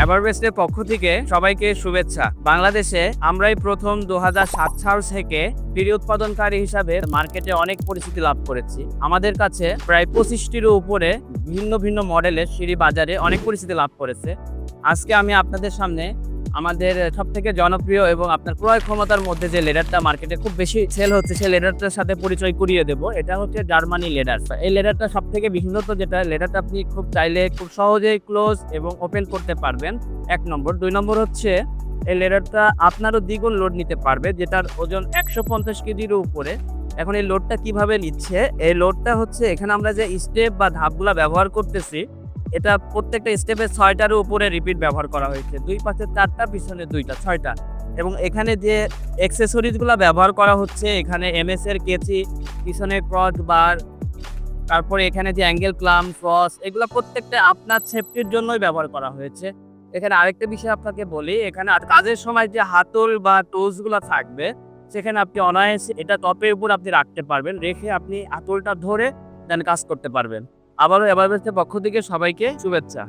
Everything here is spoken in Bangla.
এভারবেস্টের পক্ষ থেকে সবাইকে শুভেচ্ছা। বাংলাদেশে আমরাই প্রথম 2007 সাল থেকে সিঁড়ি উৎপাদনকারী হিসাবে মার্কেটে অনেক পরিচিতি লাভ করেছি। আমাদের কাছে প্রায় 25টিরও উপরে ভিন্ন ভিন্ন মডেলের সিঁড়ি বাজারে অনেক পরিচিতি লাভ করেছে। আজকে আমি আপনাদের সামনে আমাদের সবথেকে জনপ্রিয় এবং আপনার ক্রয় ক্ষমতার মধ্যে যে লেদারটা মার্কেটে খুব বেশি সেল হচ্ছে সেই লেদারটার সাথে পরিচয় করিয়ে দেব। এটা হচ্ছে জার্মানি লেদার। এই লেদারটা সবথেকে ভিন্নত, যেটা লেদারটা আপনি খুব চাইলে খুব সহজেই ক্লোজ এবং ওপেন করতে পারবেন, 1 নম্বর। 2 নম্বর হচ্ছে এই লেদারটা আপনারও দ্বিগুণ লোড নিতে পারবে, যেটার ওজন 150 কেজির উপরে। এখন এই লোডটা কিভাবে নিচ্ছে? এই লোডটা হচ্ছে এখানে আমরা যে স্টেপ বা ধাপগুলা ব্যবহার করতেছি, এটা প্রত্যেকটা স্টেপে 6টার উপরে রিপিট ব্যবহার করা হয়েছে। 2 পাশে 4টা, পিছনে 2টা, 6টা। এবং এখানে যে অ্যাক্সেসরিজগুলো ব্যবহার করা হচ্ছে, এখানে এমএস এর কেচি, পিছনে ক্রস বার, তারপরে এখানে যে অ্যাঙ্গেল ক্লাম্প, ক্রস, এগুলো প্রত্যেকটা আপনার সেফটির জন্যই ব্যবহার করা হয়েছে। এখানে আরেকটা বিষয় আপনাকে বলি, এখানে কাজের সময় যে হাতল বা টুলসগুলো থাকবে, সেখানে আপনি অনায়াসে এটা টপের উপর আপনি রাখতে পারবেন, রেখে আপনি হাতলটা ধরে দেন কাজ করতে পারবেন। আবারও এভারবেস্টের পক্ষ থেকে সবাইকে শুভেচ্ছা।